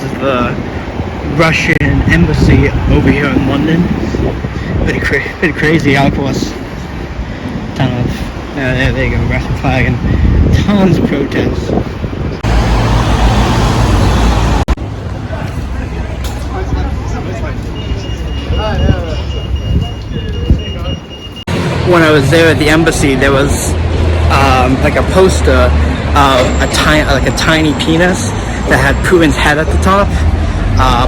is the Russian embassy over here in London. Pretty crazy, of course. Ton of, there you go, Russian flag and tons of protests. When I was there at the embassy, there was like a poster of a tiny penis that had Putin's head at the top,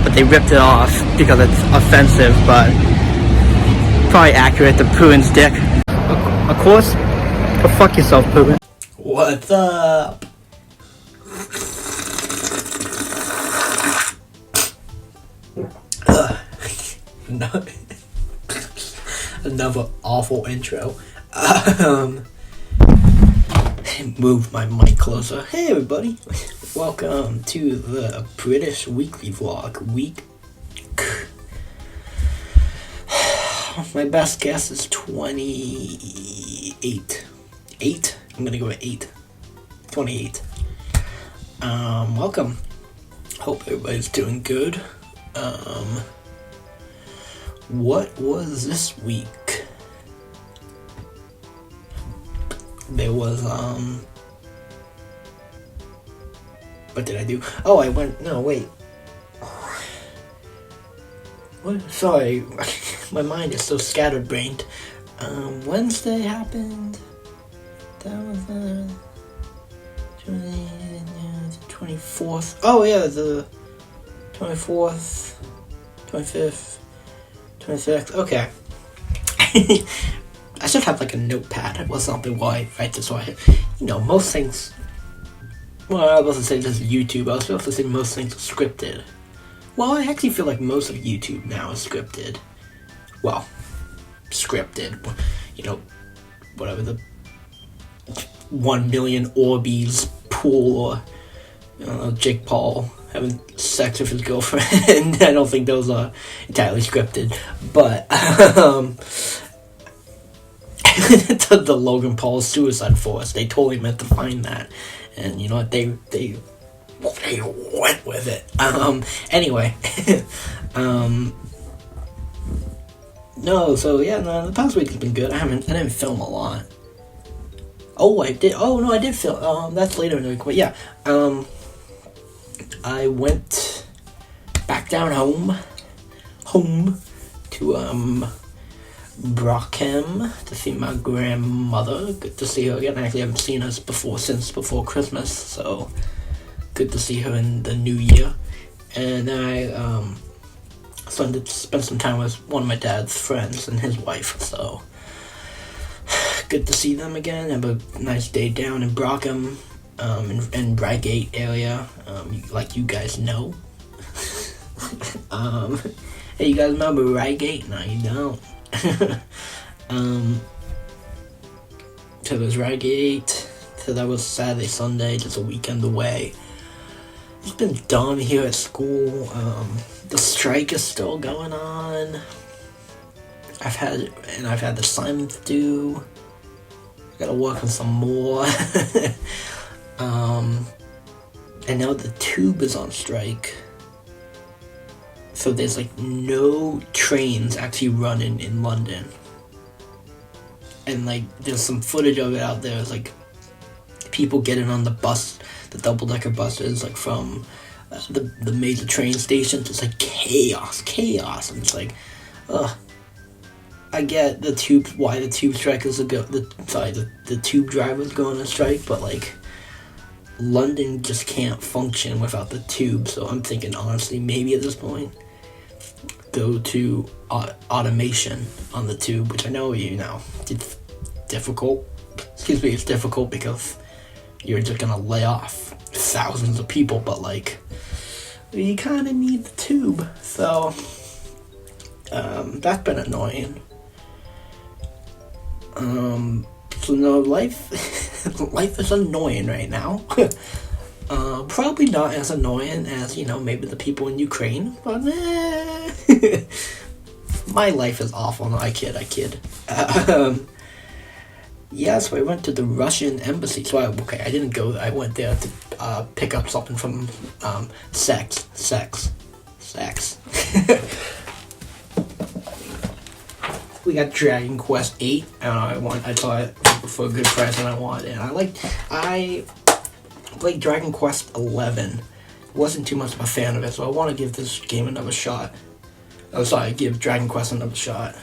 but they ripped it off because it's offensive, but probably accurate to Putin's dick. Of course, go fuck yourself, Putin. What's up? No. Another awful intro. Move my mic closer. Hey everybody, welcome to the British Weekly Vlog. My best guess is 28. 8? I'm gonna go with 8. 28. Welcome. Hope everybody's doing good. What was this week? There was, what did I do? Oh, I went, no, wait. What? Sorry, my mind is so scatterbrained. Wednesday happened. That was, 24th. Oh, yeah, the 24th, 25th, 26th. Okay. I should have like a notepad or something while I write this. Most things. Well, I wasn't saying just YouTube. I was supposed to say most things are scripted. Well, I actually feel like most of YouTube now is scripted. Well, scripted. Whatever the 1 million Orbeez pool, or Jake Paul having sex with his girlfriend. I don't think those are entirely scripted, but the Logan Paul suicide force, they totally meant to find that, and you know what, they went with it. Anyway, the past week has been good. I didn't film a lot. Oh, I did. Oh no, I did film. That's later in the week, but yeah. I went back down home to Brockham to see my grandmother. Good to see her again. I actually haven't seen her since before Christmas, so good to see her in the new year. And I spent some time with one of my dad's friends and his wife, so good to see them again. Have a nice day down in Brockham, in Reigate area, like you guys know. Hey, you guys remember Reigate? No, you don't. So there's Reigate. So that was Saturday, Sunday, just a weekend away. It's been done here at school. The strike is still going on. I've had assignments due. I gotta work on some more. I know the Tube is on strike. So there's like no trains actually running in London. And like there's some footage of it out there. It's like people getting on the bus, the double-decker buses, like from the major train stations. It's like chaos. And it's like, I get why the tube strikers the tube drivers going on strike, but like London just can't function without the tube. So I'm thinking, honestly, maybe at this point, go to automation on the tube, which I know it's difficult. It's difficult because you're just gonna lay off thousands of people, but like you kind of need the tube. So that's been annoying. So no, life is annoying right now. Probably not as annoying as, maybe the people in Ukraine, but my life is awful. No, I kid. So I went to the Russian embassy. So I didn't go. I went there to pick up something from sex Sex. We got Dragon Quest 8, and I saw it for a good price, and I want it. And I played Dragon Quest 11. Wasn't too much of a fan of it, so I want to give this game another shot. Give Dragon Quest another shot.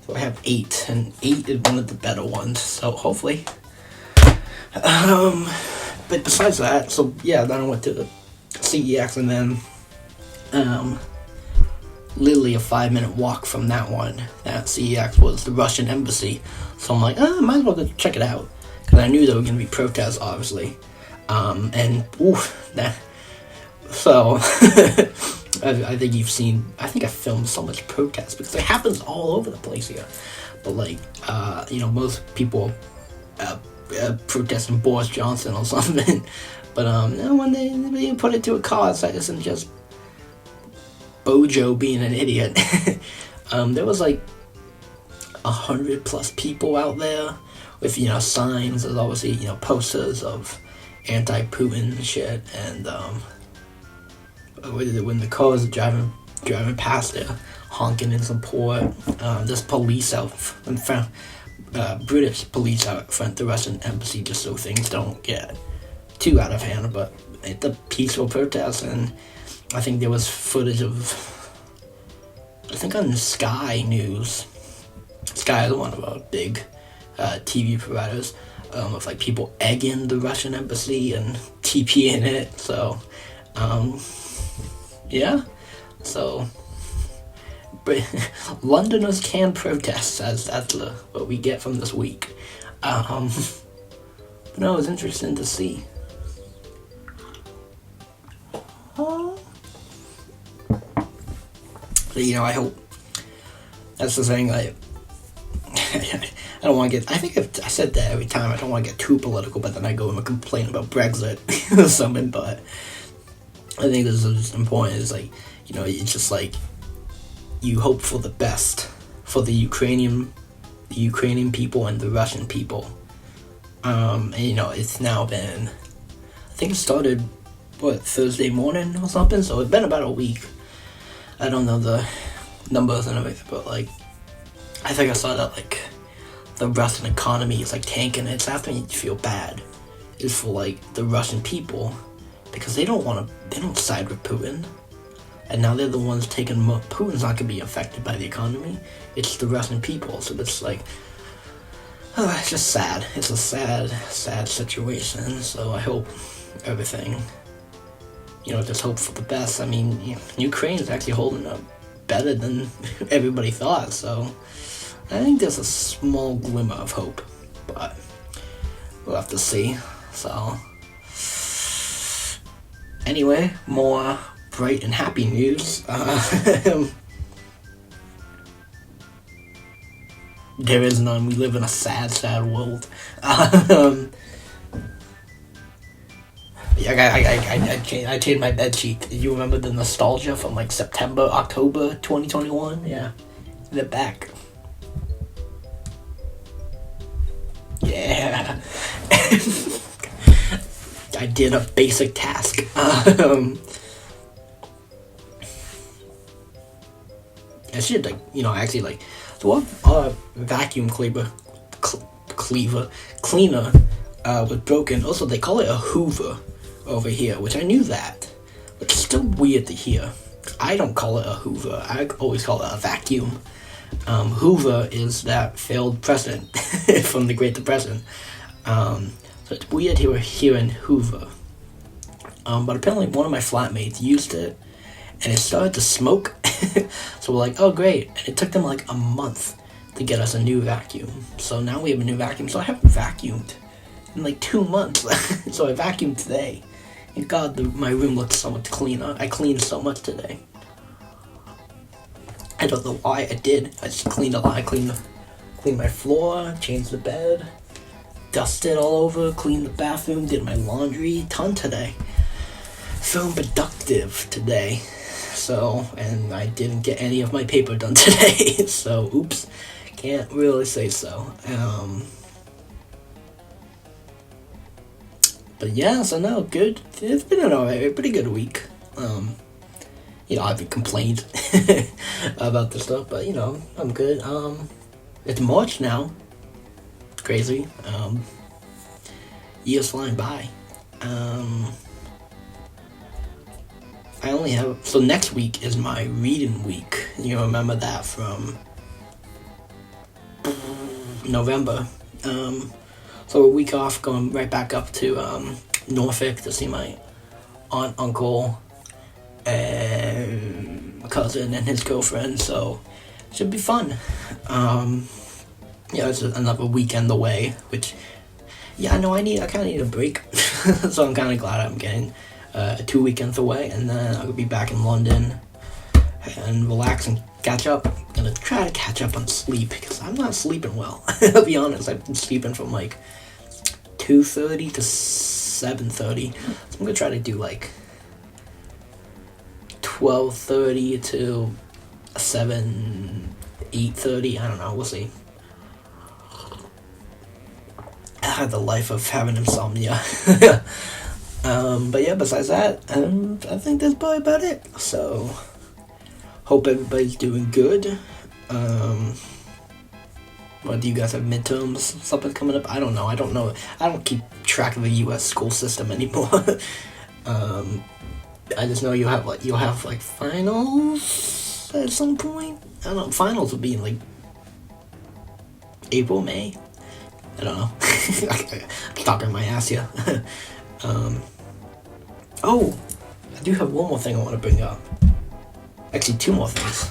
So I have 8, and 8 is one of the better ones, so hopefully. But besides that, so yeah, then I went to the CEX, and then, literally a 5-minute walk from that one, that CEX, was the Russian embassy. So I'm like, might as well go check it out, because I knew there were going to be protests, obviously. So, I think you've seen, I think I filmed so much protest, because it happens all over the place here. But like, most people protesting Boris Johnson or something. But when they put it to a cause, that isn't just Bojo being an idiot. There was like 100+ people out there with, signs. There's obviously, posters of anti-Putin shit, and when the cars are driving past there, honking in support. There's police out in front, British police out front the Russian embassy, just so things don't get too out of hand. But it's a peaceful protest, and I think there was footage of, I think on Sky News. Sky is one of our big TV providers, of like people egging the Russian embassy and TPing it. So, yeah. So, Londoners can protest, as that's what we get from this week. But no, it's interesting to see. I hope, that's the thing, I don't want to get, I think I said that every time, I don't want to get too political, but then I go and complain about Brexit or something. But I think this is just important, is like, it's just like, you hope for the best for the Ukrainian people and the Russian people. And it's now been, I think it started, Thursday morning or something, so it's been about a week. I don't know the numbers and everything, but like, I think I saw that like the Russian economy is like tanking. It's after you feel bad is for like the Russian people, because they don't side with Putin, and now they're the ones taking Putin's not gonna be affected by the economy. It's the Russian people, so it's like, it's just sad. It's a sad situation. So I hope everything, just hope for the best. I mean, Ukraine is actually holding up better than everybody thought, so I think there's a small glimmer of hope, but we'll have to see. So, anyway, more bright and happy news. There is none. We live in a sad world. I changed my bed sheet. Do you remember the nostalgia from like October 2021? Yeah, they're back. Yeah. I did a basic task. I should actually like, so our vacuum cleaner was broken. Also, they call it a Hoover over here, which I knew that, but it's still weird to hear. I don't call it a Hoover. I always call it a vacuum. Hoover is that failed president from the Great Depression. So it's weird hearing Hoover. But apparently one of my flatmates used it, and it started to smoke. So we're like, oh great. And it took them like a month to get us a new vacuum. So now we have a new vacuum. So I haven't vacuumed in like 2 months. So I vacuumed today. And God, my room looks so much cleaner. I cleaned so much today. I don't know why I did. I just cleaned a lot. I cleaned my floor, changed the bed, dusted all over, cleaned the bathroom, did my laundry. Ton today. Feeling productive today. So, and I didn't get any of my paper done today. So, oops. Can't really say so. But yeah, so no, good. It's been a pretty good week. I haven't complained about this stuff, but I'm good. It's March now. Crazy. Years flying by. I only have, so next week is my reading week. You remember that from November. So a week off, going right back up to Norfolk to see my aunt, uncle, and cousin and his girlfriend. So it should be fun. It's another weekend away, which I kind of need a break. So I'm kind of glad I'm getting 2 weekends away, and then I'll be back in London and relax and catch up. I'm gonna try to catch up on sleep because I'm not sleeping well. I'll be honest, I've been sleeping from like 2:30 to 7:30. So I'm gonna try to do like 12:30 to 8:30. I don't know. We'll see. I had the life of having insomnia. But yeah, besides that, I think that's probably about it. So, hope everybody's doing good. What, do you guys have midterms? Something coming up? I don't know. I don't keep track of the U.S. school system anymore. I just know you'll have like finals at some point. I don't know. Finals will be in like April, May. I don't know. I'm talking my ass here. Oh, I do have one more thing I want to bring up. Actually, two more things.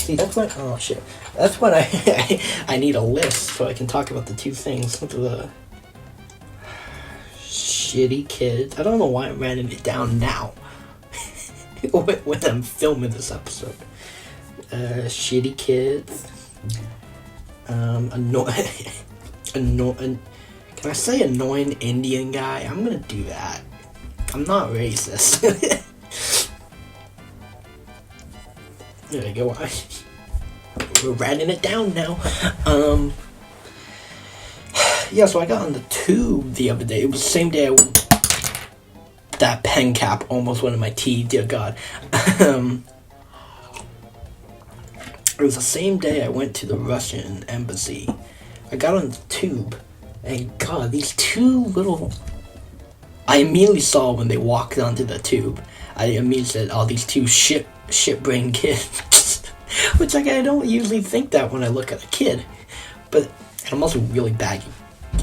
See, that's when, oh shit. That's when I need a list so I can talk about the two things. The shitty kids. I don't know why I'm writing it down now. When I'm filming this episode. Shitty kids. Can I say annoying Indian guy? I'm gonna do that. I'm not racist. There you go. We're writing it down now. Yeah, so I got on the tube the other day. It was the same day that pen cap almost went in my teeth, dear God. It was the same day I went to the Russian embassy. I got on the tube, and God, these two little... I immediately saw when they walked onto the tube. I immediately said, oh, these two shit-brained kids. Which, like, I don't usually think that when I look at a kid. But I'm also really bad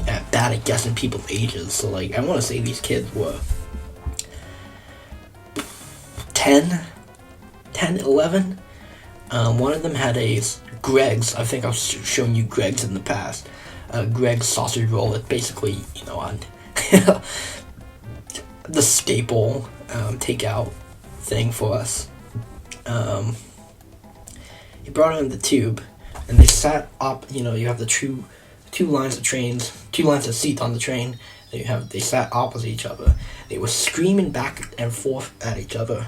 at guessing people's ages. So, like, I want to say these kids were 10, 11. One of them had a Greg's. I think I've shown you Greg's in the past. Greg's sausage roll. It's basically, on the staple takeout thing for us. He brought it in the tube, and they sat up. You have the two lines of trains, 2 lines of seats on the train. They sat opposite each other. They were screaming back and forth at each other.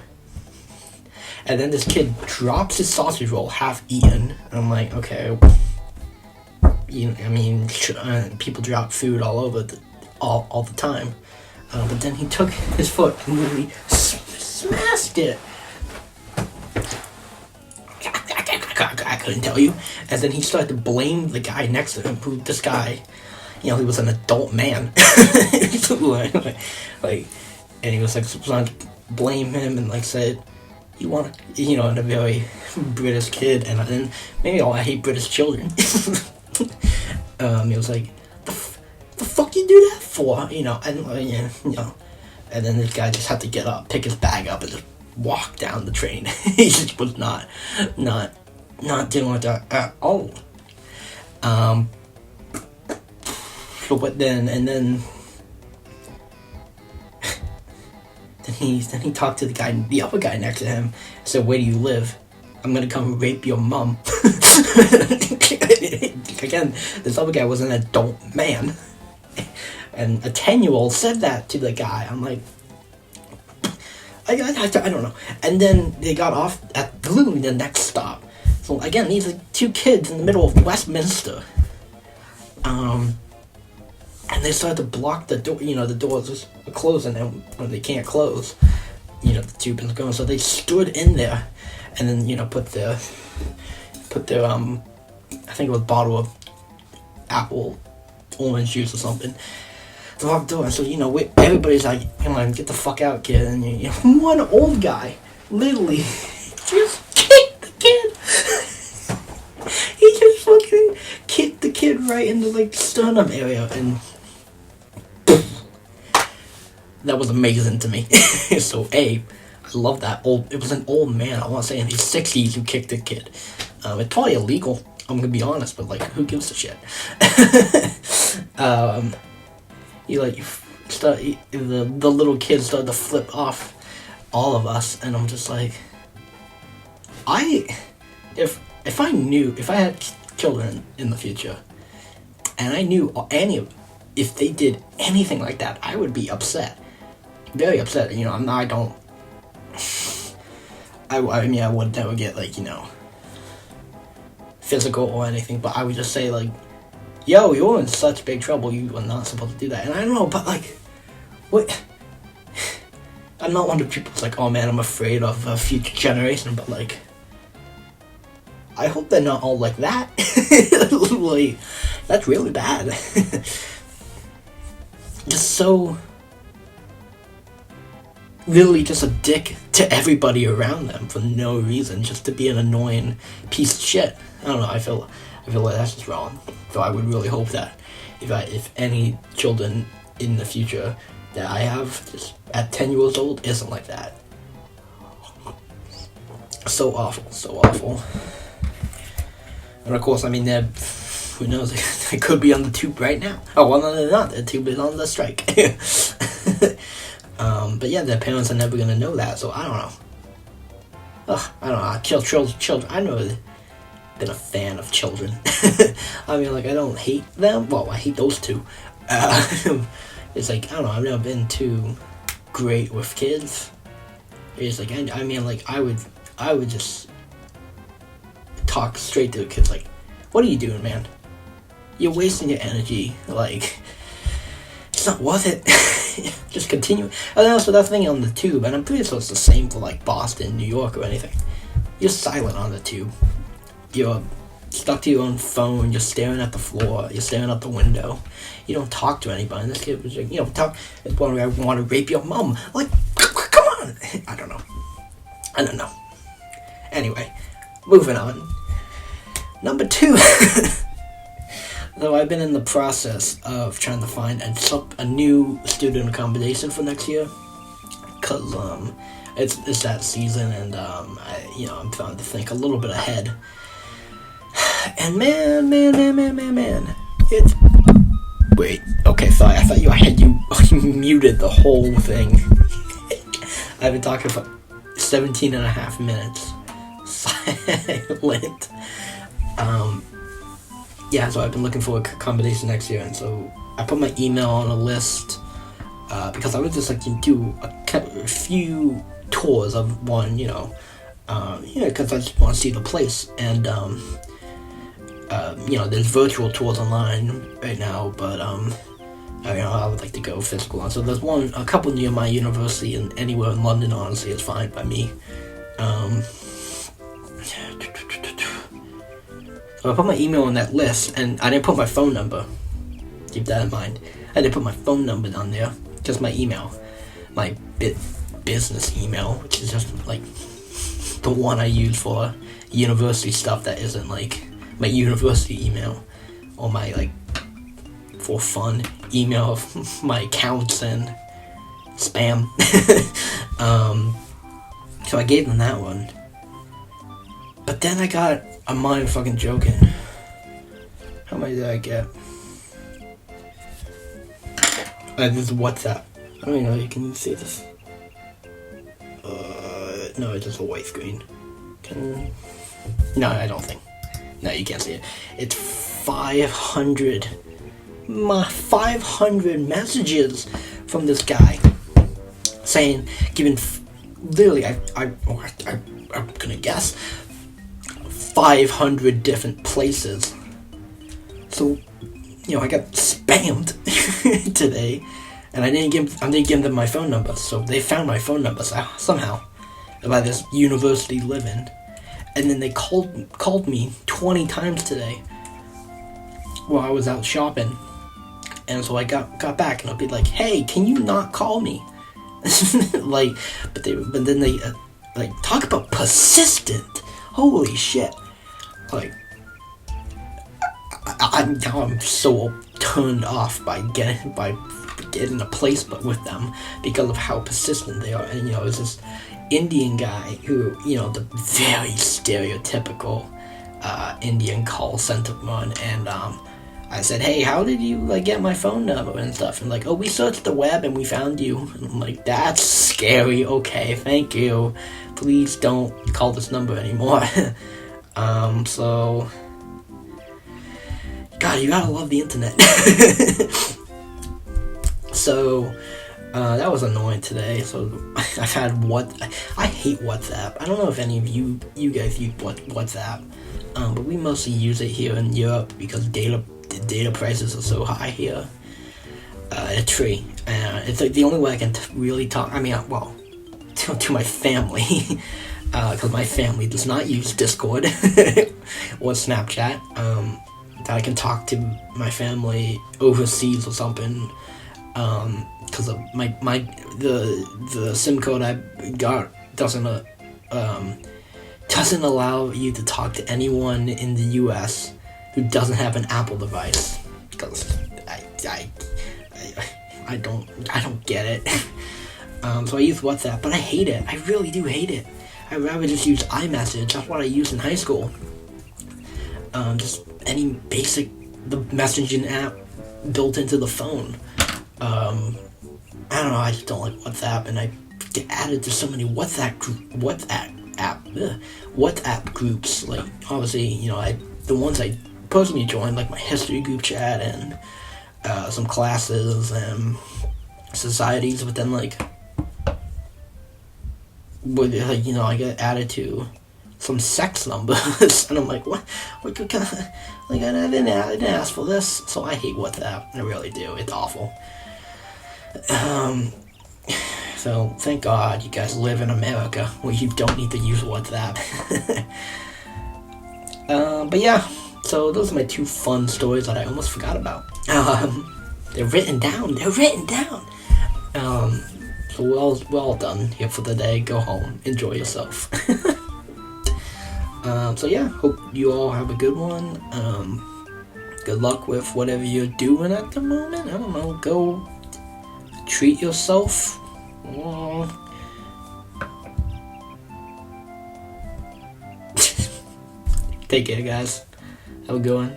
And then this kid drops his sausage roll half eaten. And I'm like, okay. People drop food all over all the time. But then he took his foot and literally smashed it. I couldn't tell you. And then he started to blame the guy next to him, this guy, he was an adult man. And he was trying to blame him and said, you want, and a very British kid, and then maybe I hate British children. He was like, the fuck you do that for? And then this guy just had to get up, pick his bag up, and just walk down the train. He just was not dealing with that at all. Then he talked to the other guy next to him. Said, "Where do you live? I'm gonna come rape your mom." Again, this other guy was an adult man, and a 10-year-old said that to the guy. I'm like, I don't know. And then they got off at literally the next stop. So again, these are 2 kids in the middle of Westminster. And they started to block the door. The doors are closing, and when they can't close, the tube isn't going. So they stood in there, and then put their I think it was a bottle of apple orange juice or something. The locked door. So everybody's like, "Come on, get the fuck out, kid!" And one old guy literally just kicked the kid. He just fucking kicked the kid right into like the sternum area, and that was amazing to me. So I love that it was an old man, I want to say in his 60s, who kicked the kid. It's probably illegal, I'm gonna be honest, but like, who gives a shit? The little kid started to flip off all of us, and I'm just like, if I had children in the future, and I knew if they did anything like that, I would be upset. Very upset. I would never get like, physical or anything, but I would just say like, yo, you're in such big trouble, you are not supposed to do that. And I don't know, but like, what? I'm not one of the people who's like, oh man, I'm afraid of a future generation, but like, I hope they're not all like that. Like, that's really bad. Just so literally just a dick to everybody around them for no reason, just to be an annoying piece of shit. I don't know, I feel like that's just wrong. So I would really hope that if any children in the future that I have just at 10 years old isn't like that. So awful. And of course, who knows, they could be on the tube right now. Oh, well, no, they're not. The tube is on the strike. But yeah, their parents are never going to know that, so I don't know. I don't know. Children. I've never been a fan of children. I don't hate them. Well, I hate those two. It's like, I don't know, I've never been too great with kids. It's like, I would just talk straight to the kids like, what are you doing, man? You're wasting your energy. Like, it's not worth it. Just continue. And also, that's the thing on the tube, and I'm pretty sure it's the same for like Boston, New York, or anything. You're silent on the tube. You're stuck to your own phone. You're staring at the floor. You're staring out the window. You don't talk to anybody. And this kid was like, talk. It's one guy want to rape your mom. Like, come on. I don't know. Anyway, moving on. Number 2. So I've been in the process of trying to find a new student accommodation for next year, cause it's that season, and I'm trying to think a little bit ahead. And man, it's wait. Okay, sorry. I thought you muted the whole thing. I've been talking for 17 and a half minutes. Silent. Yeah, so I've been looking for a accommodation next year, and so I put my email on a list because I would just like to do a few tours of one, because I just want to see the place, and there's virtual tours online right now, but I would like to go physical one. So there's a couple near my university, and anywhere in London, honestly, is fine by me. So I put my email on that list, and I didn't put my phone number. Keep that in mind. I didn't put my phone number on there, just my email. My business email, which is just like the one I use for university stuff that isn't like my university email, or my like for fun email of my accounts and spam. So I gave them that one. But then I got a mind fucking joking. How many did I get? This is WhatsApp. I don't even know if you can see this. No, it's just a white screen. No, I don't think. No, you can't see it. It's 500. 500 messages from this guy saying, literally, I'm gonna guess 500 different places. So, I got spammed today and I didn't give them my phone number, so they found my phone number somehow by this university living, and then they called me 20 times today while I was out shopping, and so I got back, and I'll be like, hey, can you not call me? Like, but then they like, talk about persistent. Holy shit! Like, I'm so turned off by getting a placement with them because of how persistent they are. And it's this Indian guy who, the very stereotypical Indian call center one, and I said, hey, how did you get my phone number and stuff? And oh, we searched the web and we found you. And I'm like, that's scary. Okay, thank you. Please don't call this number anymore. So, God, you gotta love the internet. So, that was annoying today. So, I've had I hate WhatsApp. I don't know if any of you guys use WhatsApp, but we mostly use it here in Europe because data prices are so high here. It's free. It's the only way I can really talk. I mean, to my family, because my family does not use Discord or Snapchat. That I can talk to my family overseas or something. Because of the SIM code I got doesn't allow you to talk to anyone in the U.S. who doesn't have an Apple device, because I don't get it. So I use WhatsApp, but I hate it. I really do hate it. I'd rather just use iMessage. That's what I used in high school. Just any the messaging app built into the phone. I don't know. I just don't like WhatsApp, and I get added to so many WhatsApp groups. Like, obviously, the ones I personally joined, like my history group chat and some classes and societies, but then I get added to some sex numbers, and I'm like, what kind of, I didn't ask for this. So I hate WhatsApp. I really do. It's awful. So thank God you guys live in America where you don't need to use WhatsApp. But yeah, so those are my two fun stories that I almost forgot about. They're written down. So we're all done here for the day. Go home, enjoy yourself. So yeah, hope you all have a good one. Good luck with whatever you're doing at the moment. I don't know, go treat yourself. Take care, guys. Have a good one.